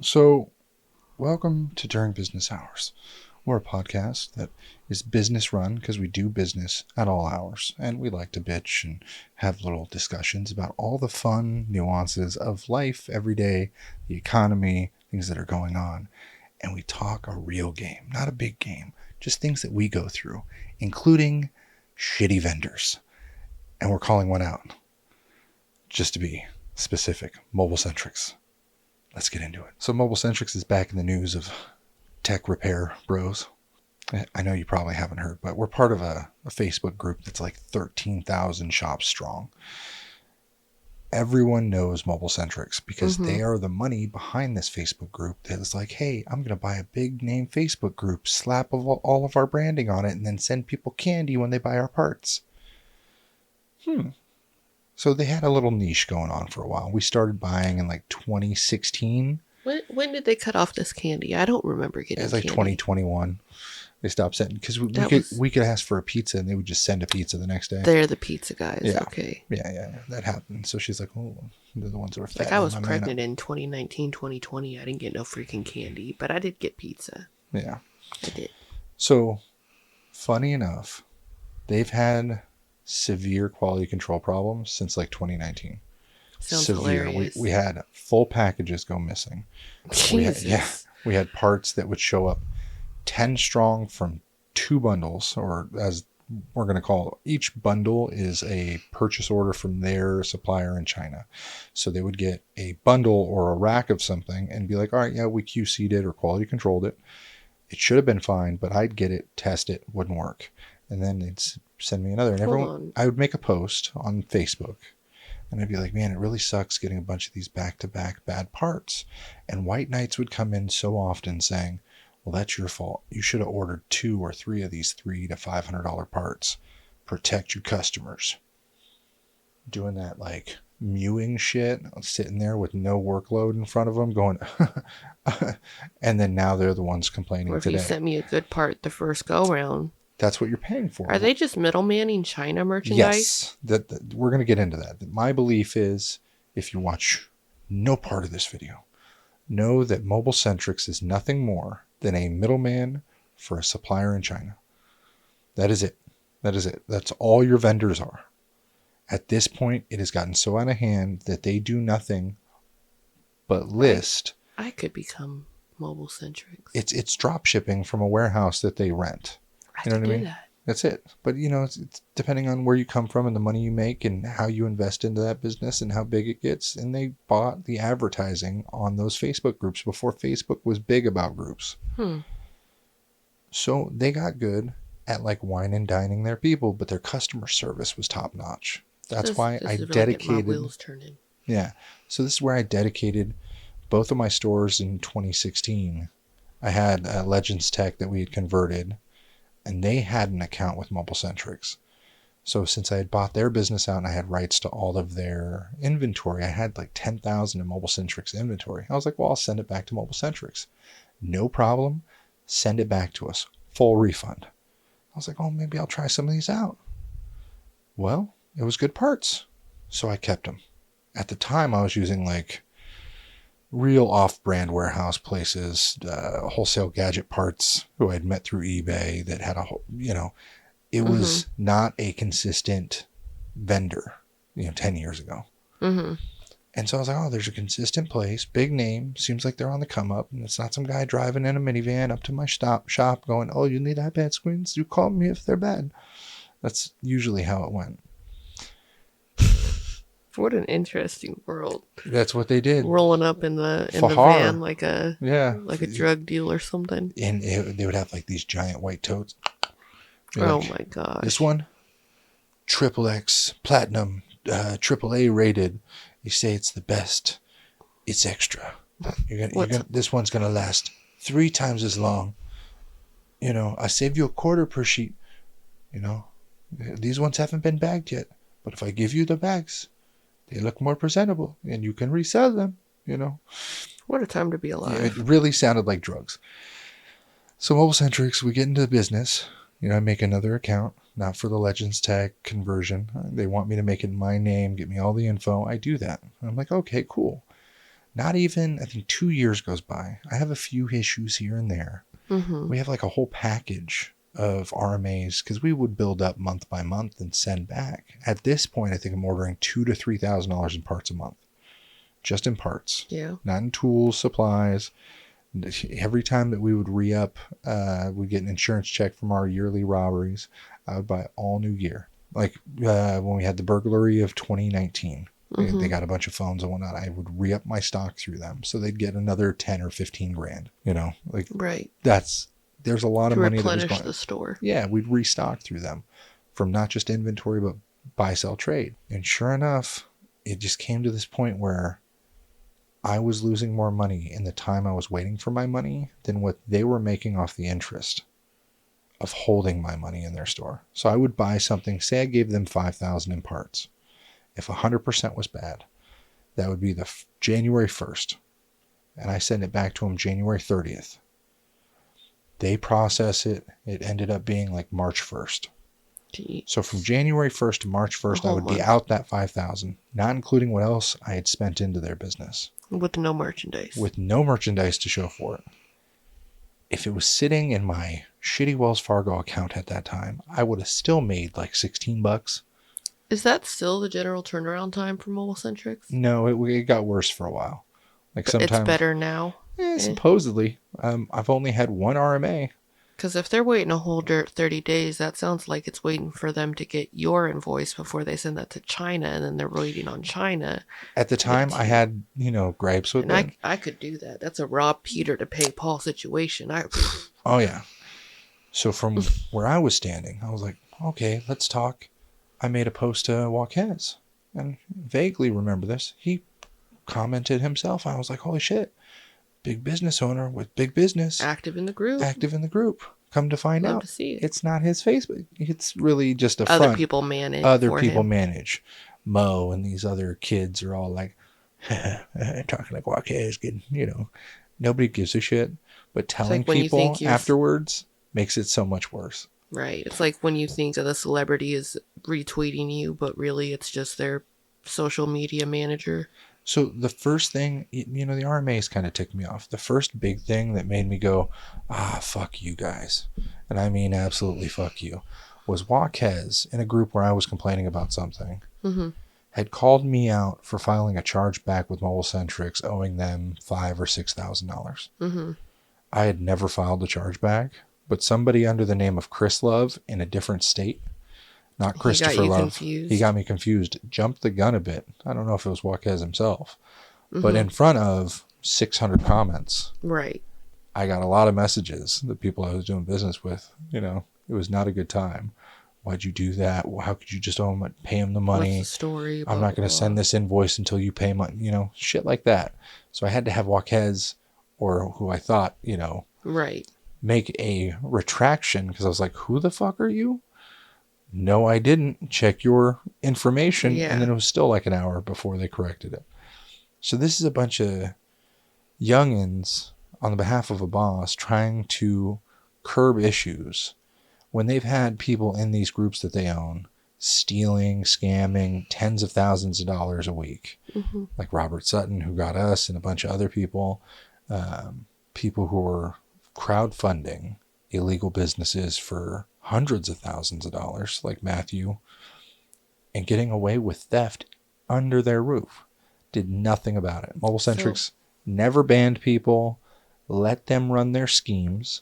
So, welcome to During Business Hours. We're a podcast that is business run because we do business at all hours. And we like to bitch and have little discussions about all the fun nuances of life every day, the economy, things that are going on. And we talk a real game, not a big game, just things that we go through, including shitty vendors. And we're calling one out, just to be specific, mobile centrics. Let's get into it. So Mobile Centrics is back in the news of tech repair bros. I know you probably haven't heard, but we're part of a Facebook group that's like 13,000 shops strong. Everyone knows Mobile Centrics because they are the money behind this Facebook group that is like, hey, I'm going to buy a big name Facebook group, slap all of our branding on it, and then send people candy when they buy our parts. So they had a little niche going on for a while. We started buying in like 2016. When did they cut off this candy? I don't remember getting It's like candy. 2021. They stopped sending because we could ask for a pizza and they would just send a pizza the next day. They're the pizza guys. Yeah. Okay. Yeah. That happened. So she's like, oh, they're the ones that were fat. Like I was pregnant in 2019, 2020. I didn't get no freaking candy, but I did get pizza. Yeah. I did. So, funny enough, they've had severe quality control problems since like 2019. Sounds Severe. hilarious. We had full packages go missing. Jesus. We had parts that would show up 10 strong from 2 bundles, or as we're going to call it, each bundle is a purchase order from their supplier in China. So they would get a bundle or a rack of something and be like, all right, yeah, we QC'd it or quality controlled it. It should have been fine, but I'd get it, test it, wouldn't work. And then they'd send me another. And I would make a post on Facebook. And I'd be like, man, it really sucks getting a bunch of these back-to-back bad parts. And white knights would come in so often saying, well, that's your fault. You should have ordered 2 or 3 of these $300 to $500 parts. Protect your customers. Doing that like mewing shit, sitting there with no workload in front of them going, and then now they're the ones complaining Or if today. you sent me a good part the first go-round. That's what you're paying for. Are they just middlemaning China merchandise? Yes, we're going to get into that. My belief is, if you watch no part of this video, know that Mobile Centrics is nothing more than a middleman for a supplier in China. That is it. That's all your vendors are. At this point, it has gotten so out of hand that they do nothing but list. I could become Mobile Centrics. It's drop shipping from a warehouse that they rent. You know what I mean? That's it. But, it's depending on where you come from and the money you make and how you invest into that business and how big it gets. And they bought the advertising on those Facebook groups before Facebook was big about groups. So they got good at like wine and dining their people, but their customer service was top notch. That's why I dedicated. My wheels turning. Yeah. So this is where I dedicated both of my stores in 2016. I had Legends Tech that we had converted. And they had an account with Mobile Centrics. So since I had bought their business out and I had rights to all of their inventory, I had like 10,000 in Mobile Centrics inventory. I was like, well, I'll send it back to Mobile Centrics. No problem. Send it back to us. Full refund. I was like, oh, maybe I'll try some of these out. Well, it was good parts. So I kept them. At the time, I was using like real off-brand warehouse places, wholesale gadget parts who I'd met through eBay that had it was not a consistent vendor, 10 years ago. And so I was like, oh, there's a consistent place, big name, seems like they're on the come up, and it's not some guy driving in a minivan up to my shop going, oh, you need iPad screens? You call me if they're bad. That's usually how it went. What an interesting world. That's what they did. Rolling up in the van like a drug deal or something. And they would have like these giant white totes. Oh my gosh. This one, XXX platinum, AAA rated. You say it's the best. It's extra. This one's gonna last 3 times as long. I save you $0.25 per sheet. These ones haven't been bagged yet, but if I give you the bags, they look more presentable, and you can resell them, What a time to be alive. It really sounded like drugs. So Mobile Centrics, we get into the business. I make another account, not for the Legends Tag conversion. They want me to make it in my name, get me all the info. I do that. I'm like, okay, cool. Not even, I think 2 years goes by. I have a few issues here and there. Mm-hmm. We have like a whole package of RMAs because we would build up month by month and send back. At this point, I think I'm ordering $2,000 to $3,000 in parts a month, just in parts. Yeah. Not in tools, supplies. Every time that we would re-up, we'd get an insurance check from our yearly robberies. I would buy all new gear. Like when we had the burglary of 2019, they got a bunch of phones and whatnot. I would re-up my stock through them, so they'd get another 10 or 15 grand. You know, like Right. There's a lot of money that was going. The store. Yeah, we'd restock through them, from not just inventory but buy, sell, trade. And sure enough, it just came to this point where I was losing more money in the time I was waiting for my money than what they were making off the interest of holding my money in their store. So I would buy something, say I gave them $5,000 in parts. If 100% was bad, that would be the January 1st. And I send it back to them January 30th. They process it. It ended up being like March 1st. Jeez. So from January 1st to March 1st, I would be out that $5,000, not including what else I had spent into their business. With no merchandise. With no merchandise to show for it. If it was sitting in my shitty Wells Fargo account at that time, I would have still made like $16. Is that still the general turnaround time for Mobile Centrics? No, it got worse for a while. Like sometimes it's better now. Supposedly, I've only had one RMA. Because if they're waiting a whole 30 days, that sounds like it's waiting for them to get your invoice before they send that to China, and then they're waiting on China. At the time, I had, gripes with them. I could do that. That's a rob Peter to pay Paul situation. Oh, yeah. So from where I was standing, I was like, okay, let's talk. I made a post to Joaquez, and vaguely remember this. He commented himself. I was like, holy shit. Big business owner with big business. Active in the group. Come to find Love out, to see it. It's not his Facebook. It's really just a Other front. people manage. Manage. Mo and these other kids are all like, talking like Joaquez, getting, nobody gives a shit. But telling people afterwards makes it so much worse. Right. It's like when you think that the celebrity is retweeting you, but really it's just their social media manager. So the first thing, the RMAs kind of ticked me off. The first big thing that made me go, fuck you guys, and I mean absolutely fuck you, was Joaquez in a group where I was complaining about something, had called me out for filing a charge back with Mobile Centrics owing them $5,000 or $6,000. I had never filed a charge back, but somebody under the name of Chris Love in a different state, not Christopher Love. Confused. He got me confused. Jumped the gun a bit. I don't know if it was Joaquez himself. But in front of 600 comments. Right. I got a lot of messages, the people I was doing business with. It was not a good time. Why'd you do that? How could you just pay him the money? What's the story? I'm not going to send this invoice until you pay money. Shit like that. So I had to have Joaquez, or who I thought, right, make a retraction, because I was like, who the fuck are you? No, I didn't. Check your information. Yeah. And then it was still like an hour before they corrected it. So this is a bunch of youngins on the behalf of a boss trying to curb issues when they've had people in these groups that they own stealing, scamming tens of thousands of dollars a week. Like Robert Sutton, who got us, and a bunch of other people. People who were crowdfunding illegal businesses for hundreds of thousands of dollars, like Matthew, and getting away with theft under their roof. Did nothing about it. Mobile Centrics never banned people, let them run their schemes.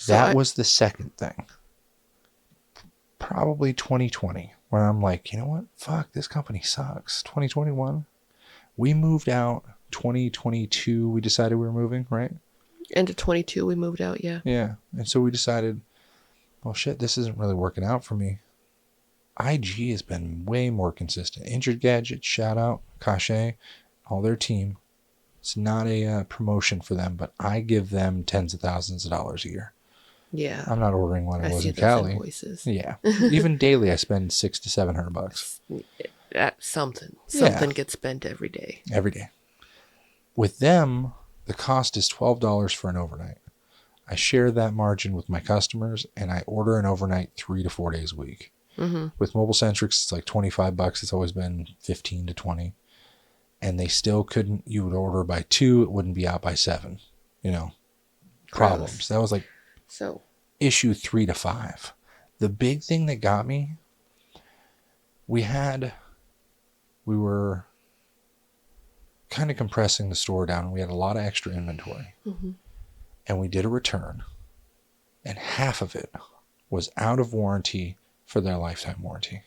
That was the second thing. Probably 2020, where I'm like, you know what? Fuck, this company sucks. 2021, we moved out. 2022, we decided we were moving, right? End of 22, we moved out, yeah. Yeah, and so we decided, well, shit, this isn't really working out for me. IG has been way more consistent. Injured Gadget, shout out, Cachet, all their team. It's not a promotion for them, but I give them tens of thousands of dollars a year. Yeah. I'm not ordering when I was in Cali. Invoices. Yeah. Even daily, I spend $600 to $700. Something gets spent every day. Every day. With them, the cost is $12 for an overnight. I share that margin with my customers, and I order an overnight 3 to 4 days a week. With Mobile Centrics, it's like $25. It's always been 15 to 20. and they still couldn't, you would order by 2, it wouldn't be out by 7, problems. Gross. That was like So, issue 3 to 5. The big thing that got me, we were kind of compressing the store down. We had a lot of extra inventory, and we did a return, and half of it was out of warranty for their lifetime warranty.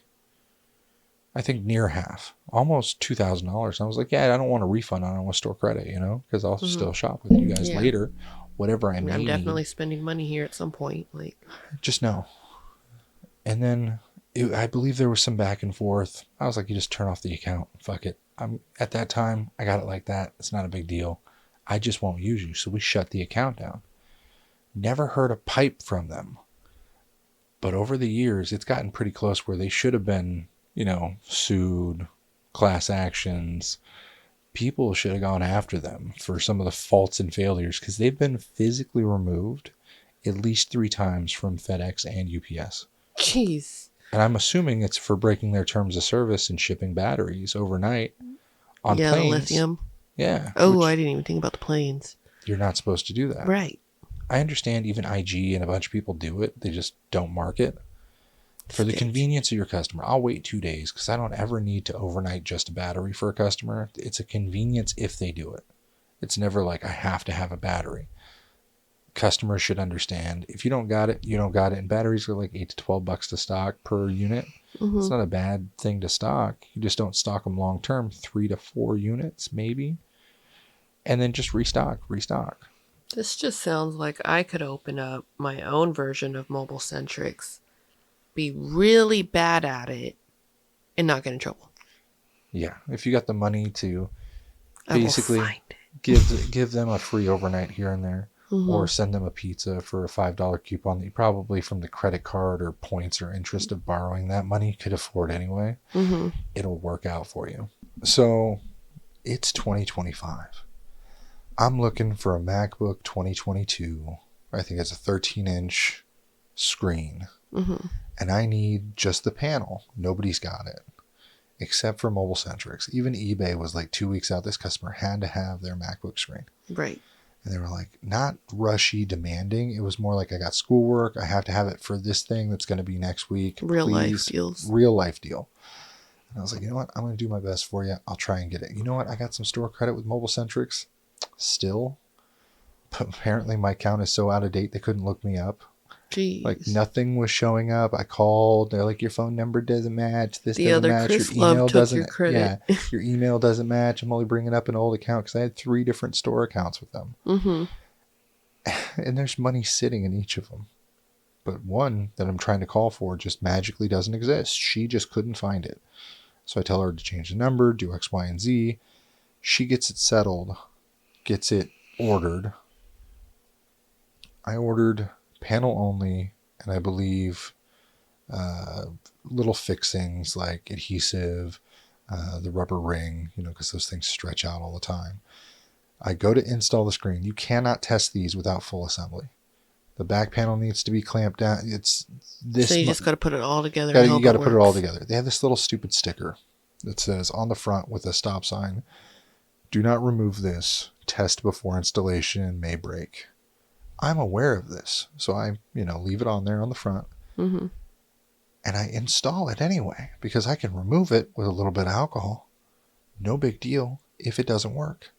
I think near half, almost $2,000. I was like, yeah, I don't want a refund on it. I want store credit, because I'll still shop with you guys later, whatever I may I'm definitely need. spending money here at some point. Like, Just know. And then I believe there was some back and forth. I was like, you just turn off the account. Fuck it. At that time, I got it like that. It's not a big deal. I just won't use you. So we shut the account down. Never heard a pipe from them. But over the years, it's gotten pretty close where they should have been, sued, class actions. People should have gone after them for some of the faults and failures because they've been physically removed at least 3 times from FedEx and UPS. jeez. And I'm assuming it's for breaking their terms of service and shipping batteries overnight on planes. The lithium. Yeah. Oh, I didn't even think about the planes. You're not supposed to do that. Right. I understand even IG and a bunch of people do it. They just don't mark it. For the convenience of your customer, I'll wait 2 days because I don't ever need to overnight just a battery for a customer. It's a convenience if they do it. It's never like I have to have a battery. Customers should understand if you don't got it, you don't got it. And batteries are like $8 to $12 to stock per unit. It's not a bad thing to stock. You just don't stock them long term, 3 to 4 units maybe, and then just restock. This just sounds like I could open up my own version of Mobile Centrics, be really bad at it, and not get in trouble. Yeah, if you got the money to I basically will find it. give them a free overnight here and there, or send them a pizza for a $5 coupon that you probably from the credit card or points or interest of borrowing that money could afford anyway. It'll work out for you. So it's 2025. I'm looking for a MacBook 2022. I think it's a 13-inch screen. And I need just the panel. Nobody's got it. Except for Mobile Centrics. Even eBay was like 2 weeks out. This customer had to have their MacBook screen. Right. And they were like, not rushy, demanding. It was more like, I got schoolwork. I have to have it for this thing that's going to be next week. Real life Please. deals. Real life deal. And I was like, you know what? I'm going to do my best for you. I'll try and get it. You know what? I got some store credit with Mobile Centrics still. But apparently my account is so out of date, they couldn't look me up. Jeez. Like nothing was showing up. I called. They're like, your phone number doesn't match. This The doesn't other match. Chris Your email Love took doesn't. your credit. Yeah, your email doesn't match. I'm only bringing up an old account because I had 3 different store accounts with them. And there's money sitting in each of them. But one that I'm trying to call for just magically doesn't exist. She just couldn't find it. So I tell her to change the number, do X, Y, and Z. She gets it settled, gets it ordered. I ordered panel only, and I believe little fixings like adhesive, the rubber ring, because those things stretch out all the time. I go to install the screen. You cannot test these without full assembly. The back panel needs to be clamped down. It's this. So you just got to put it all together. You got to put it all together. They have this little stupid sticker that says on the front with a stop sign, "Do not remove this. Test before installation. May break." I'm aware of this, so I, leave it on there on the front, and I install it anyway because I can remove it with a little bit of alcohol. No big deal if it doesn't work.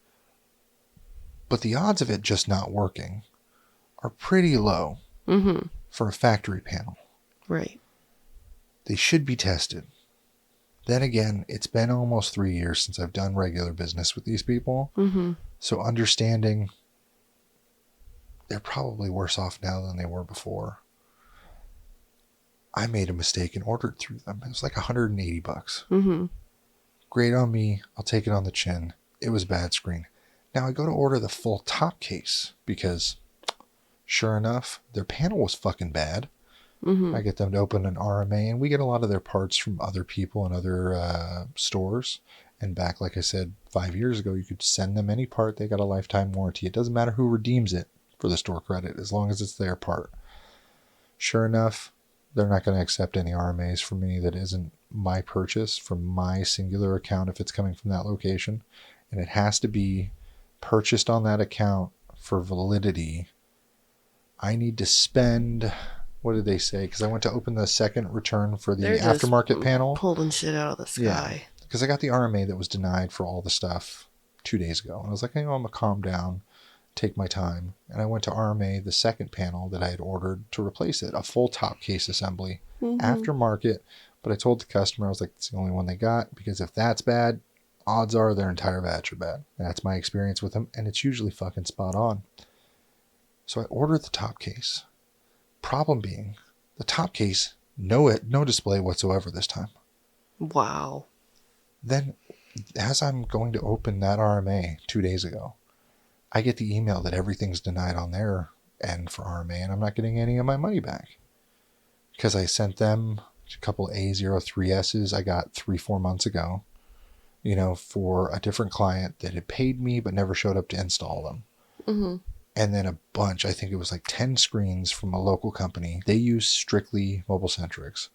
But the odds of it just not working are pretty low for a factory panel. Right. They should be tested. Then again, it's been almost 3 years since I've done regular business with these people. So understanding they're probably worse off now than they were before. I made a mistake and ordered through them. It was like $180. Great on me. I'll take it on the chin. It was a bad screen. Now I go to order the full top case because sure enough, their panel was fucking bad. I get them to open an RMA, and we get a lot of their parts from other people and other stores. And back, like I said, 5 years ago, you could send them any part. They got a lifetime warranty. It doesn't matter who redeems it for the store credit as long as it's their part. Sure enough, They're not going to accept any RMAs from me that isn't my purchase from my singular account if it's coming from that location. And it has to be purchased on that account for validity. I need to spend, what did they say? Because I went to open the second return for the They're just aftermarket panel. pulling shit out of the sky. Yeah, because I got the RMA that was denied for all the stuff 2 days ago. And I was like, I'm going to calm down, take my time. And I went to RMA the second panel that I had ordered to replace it, a full top case assembly, aftermarket. But I told the customer, I was like, it's the only one they got, because if that's bad, odds are their entire batch are bad. And that's my experience with them, and it's usually fucking spot on. So I ordered the top case. Problem being, the top case, no display whatsoever this time. Wow. Then, as I'm going to open that RMA 2 days ago, I get the email that everything's denied on their end for RMA, and I'm not getting any of my money back. Because I sent them a couple A03Ss I got 3-4 months ago, for a different client that had paid me but never showed up to install them. Mm-hmm. And then a bunch, I think it was like 10 screens from a local company. They use strictly mobile-centrics.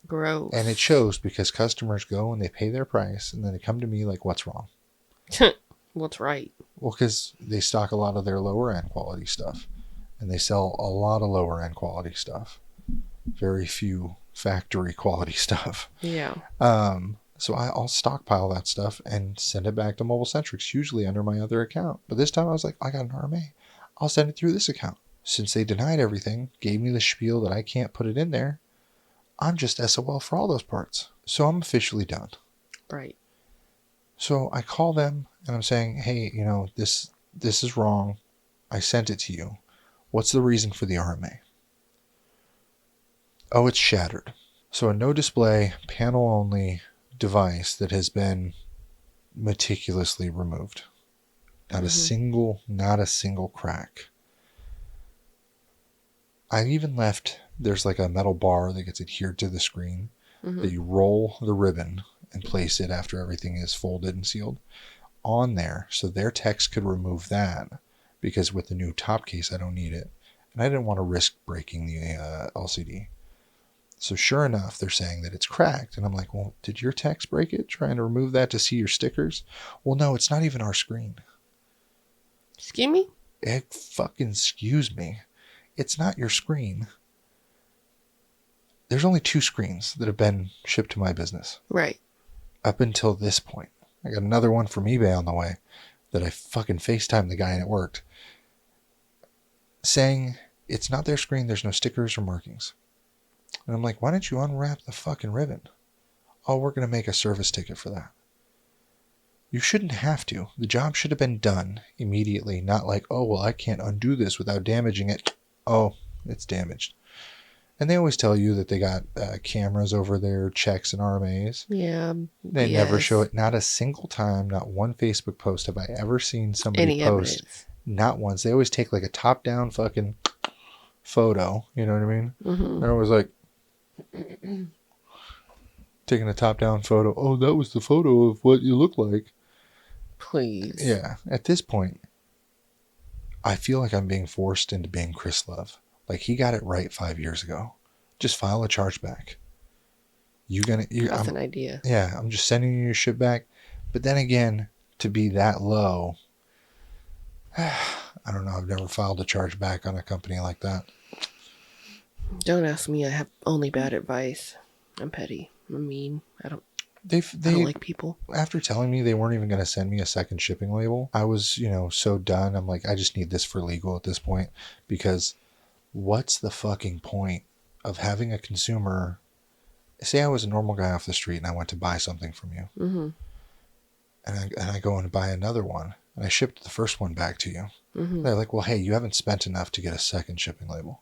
Gross. And it shows, because customers go and they pay their price, and then they come to me like, what's wrong? What's right? Well, because they stock a lot of their lower-end quality stuff. And they sell a lot of lower-end quality stuff. Very few factory quality stuff. Yeah. So I'll stockpile that stuff and send it back to Mobile Centrics, usually under my other account. But this time I was like, I got an RMA. I'll send it through this account. Since they denied everything, gave me the spiel that I can't put it in there, I'm just SOL for all those parts. So I'm officially done. Right. So I call them and I'm saying, hey, this is wrong. I sent it to you. What's the reason for the RMA? Oh, it's shattered. So a no display, panel only device that has been meticulously removed. Not a single crack. I even left, there's like a metal bar that gets adhered to the screen that you roll the ribbon and place it after everything is folded and sealed on there, so their techs could remove that, because with the new top case I don't need it, and I didn't want to risk breaking the LCD. So sure enough, they're saying that it's cracked. And I'm like, well, did your techs break it trying to remove that to see your stickers? Well, no, it's not even our screen. Excuse me? Excuse me. It's not your screen. There's only 2 screens that have been shipped to my business. Right. Up until this point. I got another one from eBay on the way that I fucking FaceTimed the guy and it worked. Saying it's not their screen, there's no stickers or markings. And I'm like, why don't you unwrap the fucking ribbon? Oh, we're going to make a service ticket for that. You shouldn't have to. The job should have been done immediately, not like, oh, well, I can't undo this without damaging it. Oh, it's damaged. And they always tell you that they got cameras over their checks and RMAs. Yeah. They never show it. Not a single time, not one Facebook post have I ever seen somebody Any post. evidence. Not once. They always take like a top-down fucking photo. You know what I mean? Mm-hmm. They're always like, taking a top-down photo. Oh, that was the photo of what you look like. Please. Yeah. At this point, I feel like I'm being forced into being Chris Love. Like, he got it right 5 years ago. Just file a chargeback. That's an idea. Yeah, I'm just sending you your shit back. But then again, to be that low, I don't know. I've never filed a chargeback on a company like that. Don't ask me. I have only bad advice. I'm petty. I'm mean. I don't like people. After telling me they weren't even going to send me a second shipping label, I was, so done. I'm like, I just need this for legal at this point, because what's the fucking point of having a consumer, say I was a normal guy off the street and I went to buy something from you, and I go and buy another one, and I shipped the first one back to you. They're like, well, hey, you haven't spent enough to get a second shipping label.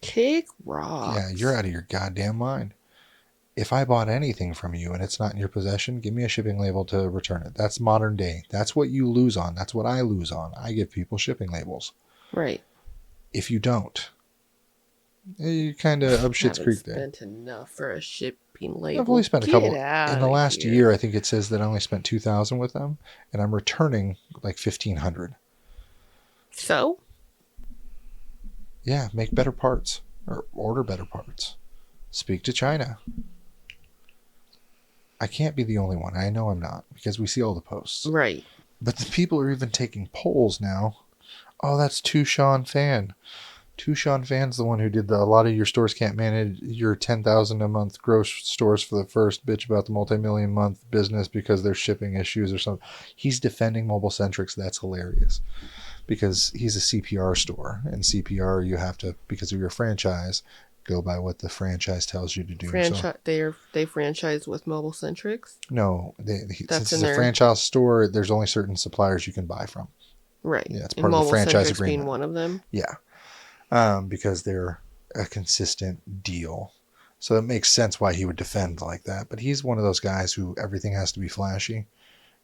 Kick rocks. Yeah, you're out of your goddamn mind. If I bought anything from you and it's not in your possession, give me a shipping label to return it. That's modern day. That's what you lose on. That's what I lose on. I give people shipping labels. Right. If you don't, you kind of up shit's creek there. Spent enough for a shipping label. I've only spent a couple. In the last year, I think it says that I only spent $2,000 with them, and I'm returning like $1,500. So? Yeah, make better parts or order better parts. Speak to China. I can't be the only one. I know I'm not, because we see all the posts. Right. But the people are even taking polls now. Oh, that's Tushan Fan. Tushan Fan's the one who did a lot of your stores can't manage your 10,000 a month gross stores for the first bitch about the multi-million month business because there's shipping issues or something. He's defending mobile centrics. That's hilarious because he's a CPR store, and CPR you have to, because of your franchise, go by what the franchise tells you to do. They franchise with mobile centrics. No, That's since in it's a their franchise store, there's only certain suppliers you can buy from. right. Yeah, it's And part of the mobile franchise centrics being agreement. one of them. Yeah, because they're a consistent deal. So it makes sense why he would defend like that. But he's one of those guys who everything has to be flashy,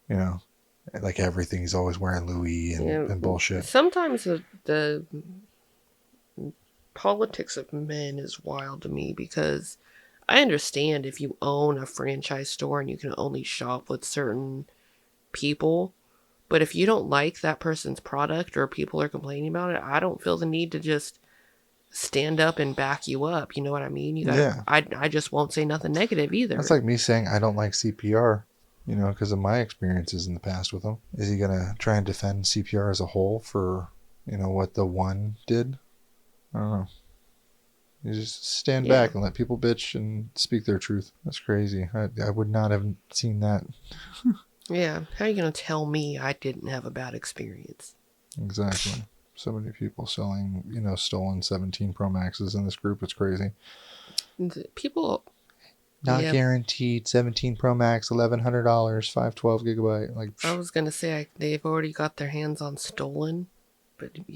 you know, like everything. He's always wearing Louis and bullshit. Sometimes the politics of men is wild to me because I understand if you own a franchise store and you can only shop with certain people, but if you don't like that person's product or people are complaining about it, I don't feel the need to just stand up and back you up. You know what I mean? Yeah. I just won't say nothing negative either. That's like me saying I don't like CPR, because of my experiences in the past with him. Is he going to try and defend CPR as a whole for, what the one did? I don't know. You just stand back and let people bitch and speak their truth. That's crazy. I would not have seen that. Yeah. How are you going to tell me I didn't have a bad experience? Exactly. So many people selling, stolen 17 Pro Maxes in this group. It's crazy. People... Not guaranteed. 17 Pro Max, $1,100, 512 gigabyte. Like, I was gonna say they've already got their hands on stolen, but if you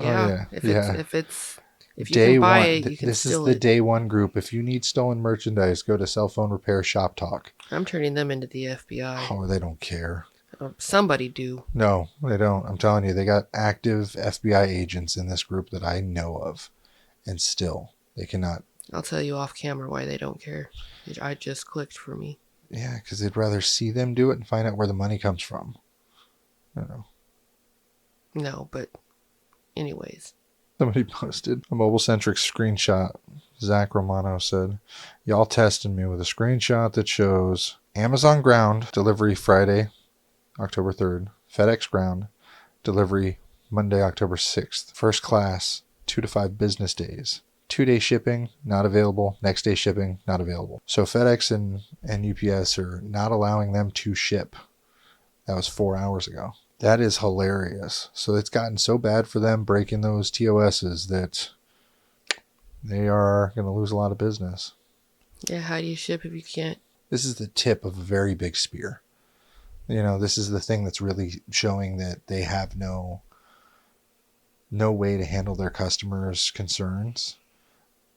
day can buy one, it, you can this steal is the it. day one group. If you need stolen merchandise, go to Cell Phone Repair Shop Talk. I'm turning them into the FBI. Oh, they don't care. Somebody do. No, they don't. I'm telling you, they got active FBI agents in this group that I know of, and still they cannot. I'll tell you off camera why they don't care. I just clicked for me. Yeah, because they'd rather see them do it and find out where the money comes from. I don't know. No, but anyways. Somebody posted a mobile-centric screenshot. Zach Romano said, y'all testing me with a screenshot that shows Amazon ground delivery Friday, October 3rd. FedEx ground delivery Monday, October 6th. First class, 2 to 5 business days. 2-day shipping, not available. Next day shipping, not available. So FedEx and UPS are not allowing them to ship. That was 4 hours ago. That is hilarious. So it's gotten so bad for them breaking those TOSs that they are going to lose a lot of business. Yeah, how do you ship if you can't? This is the tip of a very big spear. This is the thing that's really showing that they have no way to handle their customers' concerns.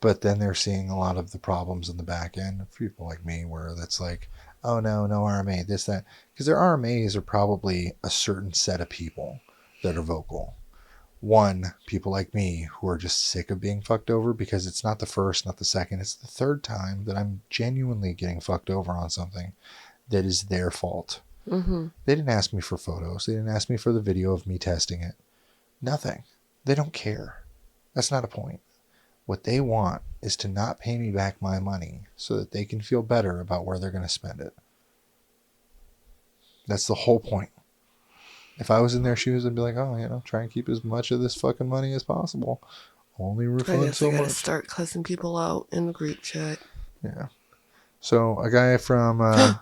But then they're seeing a lot of the problems in the back end of people like me where that's like, oh no RMA, this, that. Because their RMAs are probably a certain set of people that are vocal. One, people like me who are just sick of being fucked over because it's not the first, not the second, it's the third time that I'm genuinely getting fucked over on something that is their fault. Mm-hmm. They didn't ask me for photos. They didn't ask me for the video of me testing it. Nothing. They don't care. That's not a point. What they want is to not pay me back my money so that they can feel better about where they're going to spend it. That's the whole point. If I was in their shoes, I'd be like, try and keep as much of this fucking money as possible. Only refund so much. I gotta start cussing people out in the group chat. Yeah. So a guy from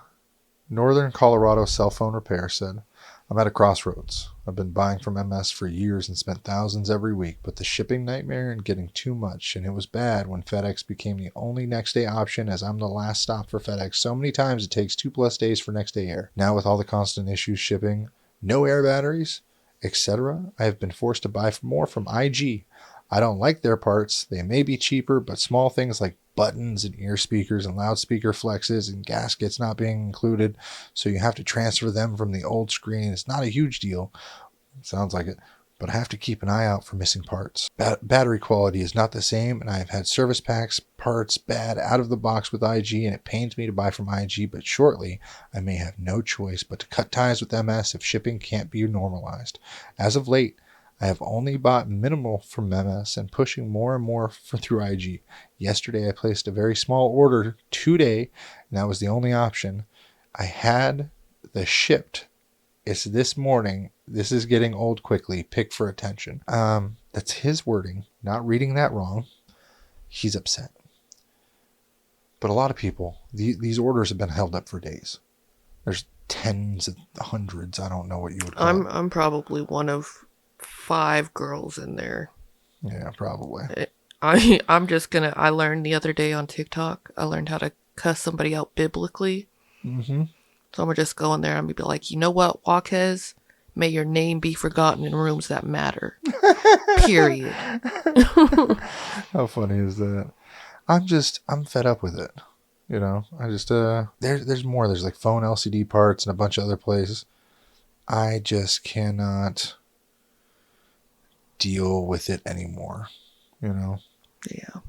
Northern Colorado Cell Phone Repair said, I'm at a crossroads. I've been buying from MS for years and spent thousands every week, but the shipping nightmare and getting too much, and it was bad when FedEx became the only next day option as I'm the last stop for FedEx. So many times it takes 2+ days for next day air. Now with all the constant issues shipping, no air batteries, etc., I have been forced to buy more from IG. I don't like their parts. They may be cheaper, but small things like buttons and ear speakers and loudspeaker flexes and gaskets not being included, so you have to transfer them from the old screen. It's not a huge deal. Sounds like it, but I have to keep an eye out for missing parts. Battery quality is not the same, and I have had service packs, parts bad out of the box with IG, and it pains me to buy from IG, but shortly I may have no choice but to cut ties with MS if shipping can't be normalized. As of late, I have only bought minimal from MS and pushing more and more through IG. Yesterday, I placed a very small order today, and that was the only option. I had the shipped. It's this morning. This is getting old quickly. Pick for attention. That's his wording. Not reading that wrong. He's upset. But a lot of people, these orders have been held up for days. There's tens of hundreds. I don't know what you would call it. I'm probably one of 5 girls in there. Yeah, probably. I learned the other day on TikTok, I learned how to cuss somebody out biblically. Mm-hmm. So I'm gonna just go in there and be like, you know what, Joaquez? May your name be forgotten in rooms that matter. Period. How funny is that? I'm fed up with it. You know, I just there's more. There's like phone LCD parts and a bunch of other places. I just cannot deal with it anymore. You know. Yeah.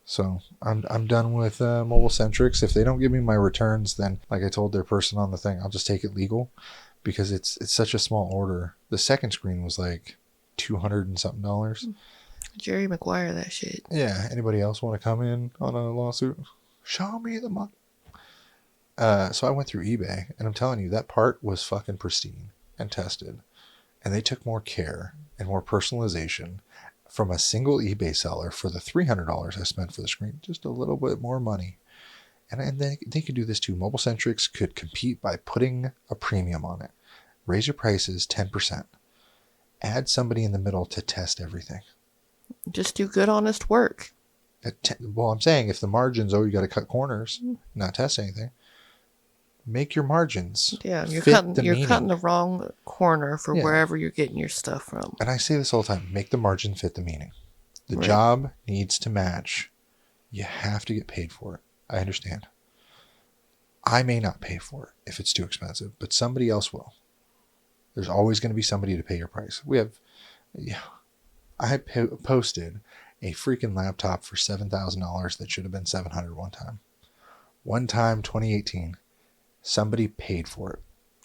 So I'm done with mobile centrics. If they don't give me my returns, then like I told their person on the thing, I'll just take it legal, because it's such a small order. The second screen was like $200 and something. Jerry Maguire, that shit. Yeah. Anybody else want to come in on a lawsuit? Show me the money. So I went through eBay, and I'm telling you, that part was fucking pristine and tested, and they took more care and more personalization from a single eBay seller for the $300 I spent for the screen. Just a little bit more money. And they could do this too. Mobile Centrics could compete by putting a premium on it. Raise your prices 10%. Add somebody in the middle to test everything. Just do good, honest work. Well, I'm saying if the margins, you got to cut corners, not test anything. Make your margins. Yeah, you're cutting the wrong corner for Yeah. wherever you're getting your stuff from. And I say this all the time, make the margin fit the meaning. The Right. job needs to match. You have to get paid for it. I understand. I may not pay for it if it's too expensive, but somebody else will. There's always going to be somebody to pay your price. I posted a freaking laptop for $7,000 that should have been $700 one time. One time, 2018, somebody paid for it.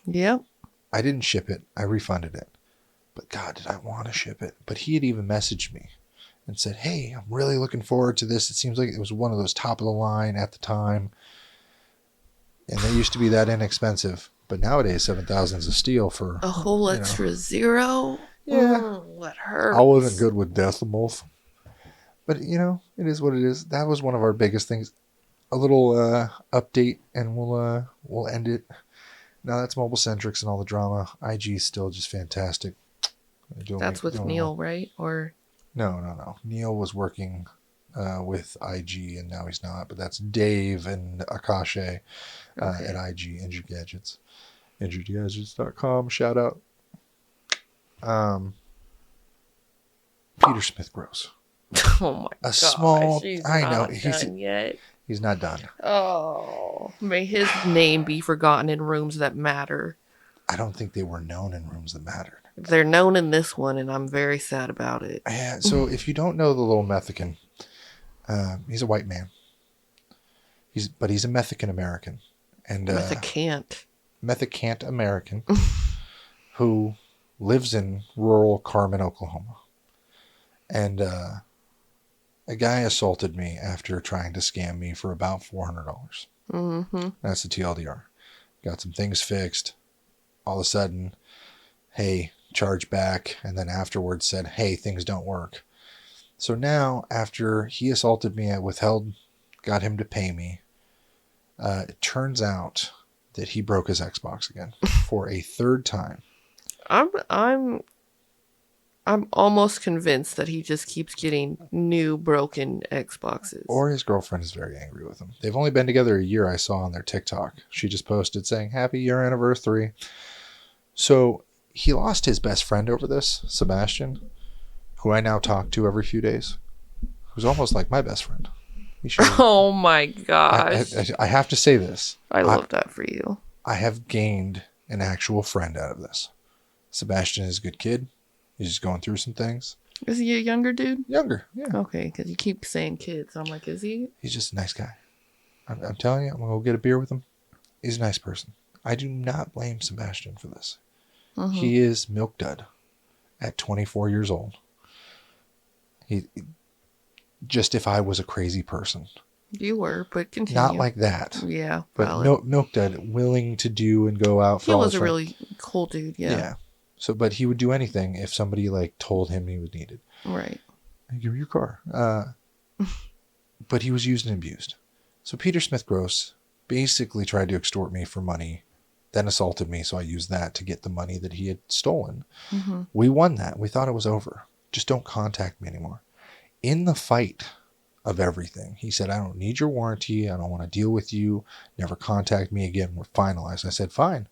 Yep. I didn't ship it. I refunded it. But God, did I want to ship it? But he had even messaged me and said, hey, I'm really looking forward to this. It seems like it was one of those top of the line at the time. And they used to be that inexpensive. But nowadays, 7,000 is a steal for a whole extra zero. Yeah. That hurts. I wasn't good with decimals. But, it is what it is. That was one of our biggest things. A little update, and we'll end it. Now that's Mobile Centrics and all the drama. IG is still just fantastic. That's with Neil, right? Or No. Neil was working with IG, and now he's not. But that's Dave and Akashe at IG, Injured Gadgets. InjuredGadgets.com. Shout out. Peter Smith Gross. Oh my god. Small. I know. He's not done. Oh, may his name be forgotten in rooms that matter. I don't think they were known in rooms that mattered. They're known in this one, and I'm very sad about it. Yeah. So if you don't know the little Mexican, he's a white man. He's a Mexican American, and Methicant American, who lives in rural Carmen, Oklahoma, and a guy assaulted me after trying to scam me for about $400. Mm-hmm. That's the TLDR. Got some things fixed. All of a sudden, hey, charge back. And then afterwards said, hey, things don't work. So now, after he assaulted me, I got him to pay me. It turns out that he broke his Xbox again for a third time. I'm almost convinced that he just keeps getting new broken Xboxes. Or his girlfriend is very angry with him. They've only been together a year, I saw on their TikTok. She just posted saying, happy year anniversary. So he lost his best friend over this, Sebastian, who I now talk to every few days, who's almost like my best friend. Oh my gosh. I have to say this. I love that for you. I have gained an actual friend out of this. Sebastian is a good kid. He's just going through some things. Is he a younger dude? Younger, yeah. Okay, because you keep saying kids. I'm like, is he? He's just a nice guy. I'm telling you, I'm going to go get a beer with him. He's a nice person. I do not blame Sebastian for this. Mm-hmm. He is milk dud. at 24 years old. He just if I was a crazy person. You were, but continue. Not like that. Yeah, but milk dud, willing to do and go out for all his friends. He was a really cool dude, yeah. Yeah. So, but he would do anything if somebody like told him he was needed. Right. Give me your car. But he was used and abused. So Peter Smith Gross basically tried to extort me for money, then assaulted me. So I used that to get the money that he had stolen. Mm-hmm. We won that. We thought it was over. Just don't contact me anymore. In the fight of everything, he said, I don't need your warranty. I don't want to deal with you. Never contact me again. We're finalized. I said, fine.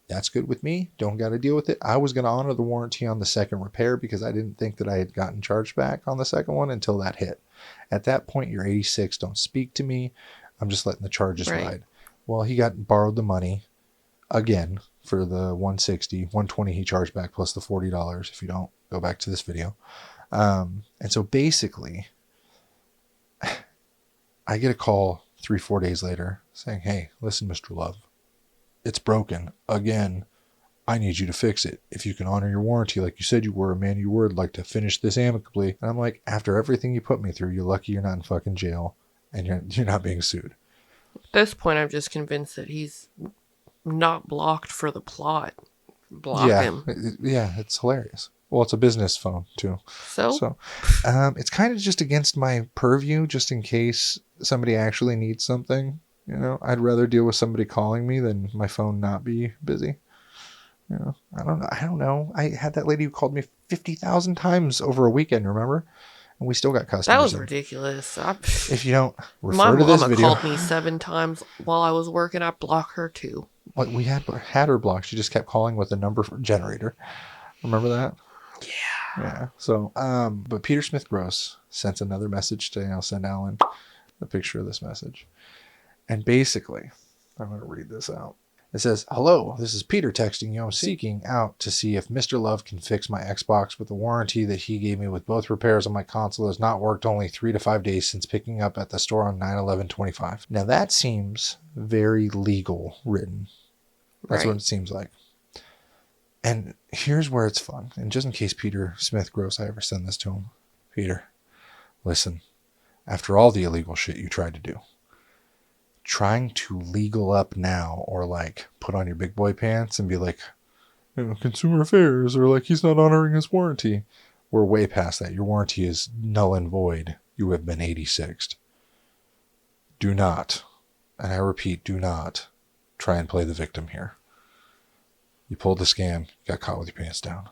That's good with me. Don't got to deal with it. I was going to honor the warranty on the second repair because I didn't think that I had gotten charged back on the second one until that hit. At that point, you're 86. Don't speak to me. I'm just letting the charges ride. Well, he borrowed the money again for the 160, 120 he charged back plus the $40 if you don't go back to this video. And so basically, I get a call 3-4 days later saying, hey, listen, Mr. Love, it's broken again. I need you to fix it. If you can honor your warranty like you said you were, a man you were, I'd like to finish this amicably. And I'm like, after everything you put me through, you're lucky you're not in fucking jail and you're not being sued. At this point, I'm just convinced that he's not blocked for the plot. Block him. Yeah, it's hilarious. Well, it's a business phone too. So it's kind of just against my purview, just in case somebody actually needs something. You know, I'd rather deal with somebody calling me than my phone not be busy. You know, I don't know. I had that lady who called me 50,000 times over a weekend, remember? And we still got customers. That was ridiculous. If you don't refer to this video. My mama called me 7 times while I was working. I blocked her too. Like we had her blocked. She just kept calling with a number generator. Remember that? Yeah. So, but Peter Smith Gross sent another message today. I'll send Alan the picture of this message. And basically, I'm going to read this out. It says, hello, this is Peter texting you. I'm seeking out to see if Mr. Love can fix my Xbox with the warranty that he gave me with both repairs on my console has not worked only 3 to 5 days since picking up at the store on 9/11/25. Now that seems very legal written. That's what it seems like. And here's where it's fun. And just in case Peter Smith Gross, I ever send this to him. Peter, listen, after all the illegal shit you tried to do, trying to legal up now or like put on your big boy pants and be like, you know, consumer affairs or like he's not honoring his warranty. We're way past that. Your warranty is null and void. You have been 86'd. Do not, and I repeat, do not try and play the victim here. You pulled the scam, got caught with your pants down.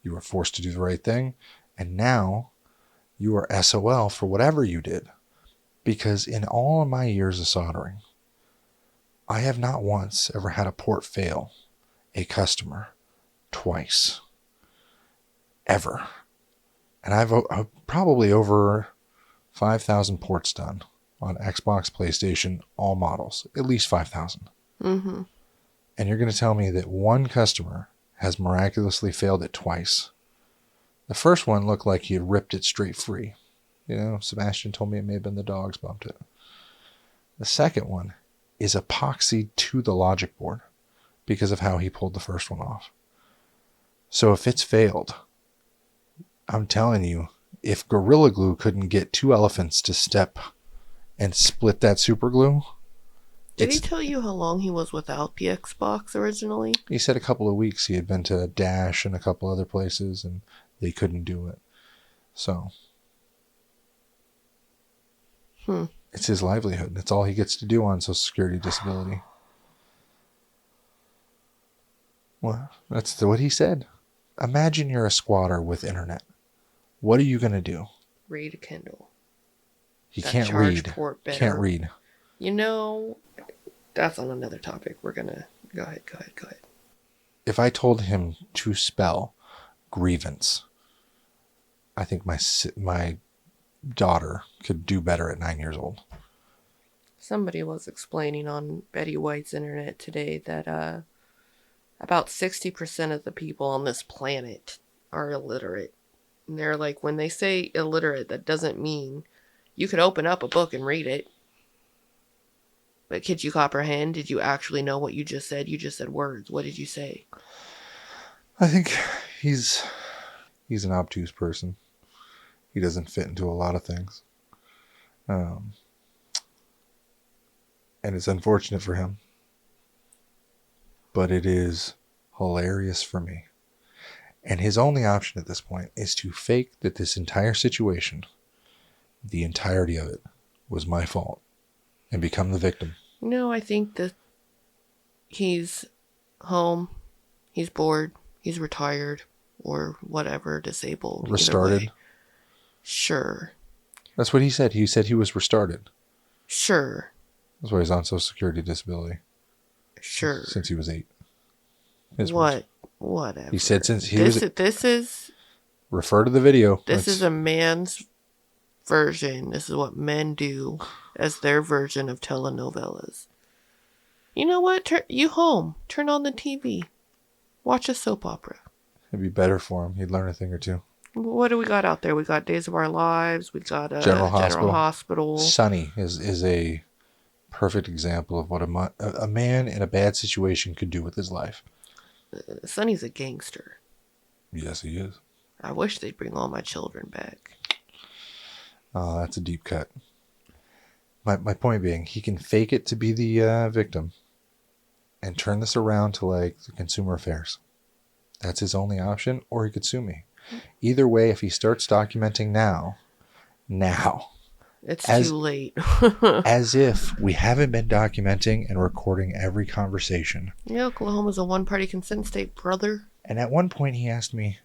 You were forced to do the right thing, and now you are SOL for whatever you did. Because in all of my years of soldering, I have not once ever had a port fail a customer twice. Ever. And I've probably over 5,000 ports done on Xbox, PlayStation, all models. At least 5,000. Mm-hmm. And you're going to tell me that one customer has miraculously failed it twice. The first one looked like he had ripped it straight free. You know, Sebastian told me it may have been the dogs bumped it. The second one is epoxied to the logic board because of how he pulled the first one off. So if it's failed, I'm telling you, if Gorilla Glue couldn't get 2 elephants to step and split that super glue. Did he tell you how long he was without the Xbox originally? He said a couple of weeks. He had been to Dash and a couple other places and they couldn't do it. So it's his livelihood. It's all he gets to do on Social Security disability. Well, that's what he said. Imagine you're a squatter with internet. What are you going to do? Read a Kindle. He can't read. Can't read. You know, that's on another topic. We're going to... Go ahead. If I told him to spell grievance, I think my daughter could do better at 9 years old. Somebody was explaining on Betty White's internet today that about 60% of the people on this planet are illiterate. And they're like, when they say illiterate, that doesn't mean you could open up a book and read it. But could you comprehend? Did you actually know what you just said? You just said words. What did you say? I think he's He's an obtuse person. He doesn't fit into a lot of things. And it's unfortunate for him. But it is hilarious for me. And his only option at this point is to fake that this entire situation, the entirety of it, was my fault and become the victim. No, I think that he's home, he's bored, he's retired, or whatever, disabled. Restarted? Sure. That's what he said. He said he was restarted. Sure. That's why he's on Social Security disability. Sure. Since he was 8. Whatever. He said since he was... This is... Refer to the video. This is a man's version. This is what men do as their version of telenovelas. You know what? You home. Turn on the TV. Watch a soap opera. It'd be better for him. He'd learn a thing or two. What do we got out there? We got Days of Our Lives. We got General Hospital. Sonny is a perfect example of what a man in a bad situation could do with his life. Sonny's a gangster. Yes, he is. I wish they'd bring all my children back. Oh, that's a deep cut. My point being, he can fake it to be the victim and turn this around to like the Consumer Affairs. That's his only option, or he could sue me. Either way, if he starts documenting now, it's too late. as if we haven't been documenting and recording every conversation. Yeah, Oklahoma's a one-party consent state, brother. And at one point he asked me,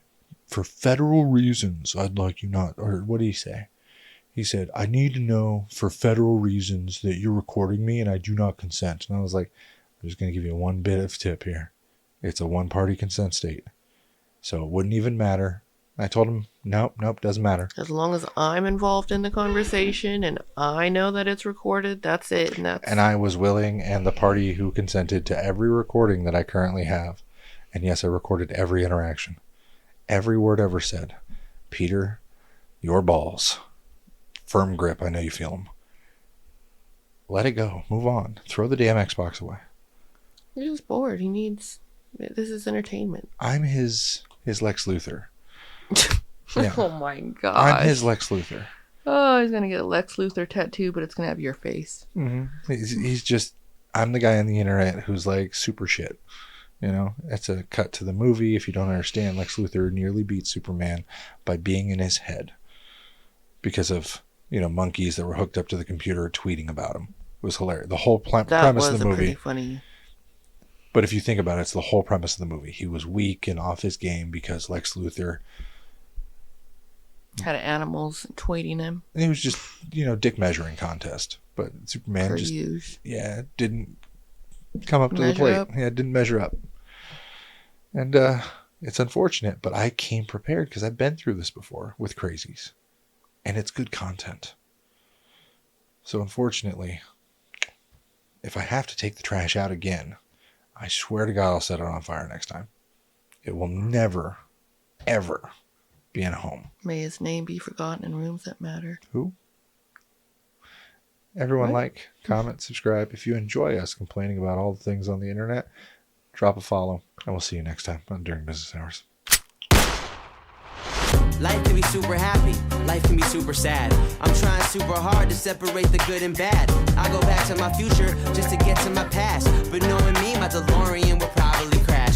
for federal reasons, I'd like you not, or what did he say? He said, I need to know for federal reasons that you're recording me and I do not consent. And I was like, I'm just going to give you one bit of tip here. It's a one-party consent state. So it wouldn't even matter. I told him, nope, doesn't matter. As long as I'm involved in the conversation and I know that it's recorded, that's it. And I was willing and the party who consented to every recording that I currently have. And yes, I recorded every interaction. Every word ever said. Peter, your balls. Firm grip, I know you feel them. Let it go. Move on. Throw the damn Xbox away. He's just bored. This is entertainment. I'm his Lex Luthor. Yeah. Oh my god. I'm his Lex Luthor. Oh, he's gonna get a Lex Luthor tattoo, but it's gonna have your face. Mm-hmm. He's just, I'm the guy on the internet who's like super shit. You know, it's a cut to the movie. If you don't understand, Lex Luthor nearly beat Superman by being in his head because of, monkeys that were hooked up to the computer tweeting about him. It was hilarious. The whole premise of the movie. Pretty funny. But if you think about it, it's the whole premise of the movie. He was weak and off his game because Lex Luthor had animals tweeting him. And it was just, dick measuring contest. But Superman didn't come up to the plate. Yeah, didn't measure up. And it's unfortunate, but I came prepared because I've been through this before with crazies. And it's good content. So unfortunately, if I have to take the trash out again, I swear to God I'll set it on fire next time. It will never, ever be in a home. May his name be forgotten in rooms that matter. Who? Everyone like, comment, subscribe. If you enjoy us complaining about all the things on the internet, drop a follow, and we'll see you next time on During Business Hours. Life can be super happy, life can be super sad. I'm trying super hard to separate the good and bad. I go back to my future just to get to my past. But knowing me, my DeLorean will probably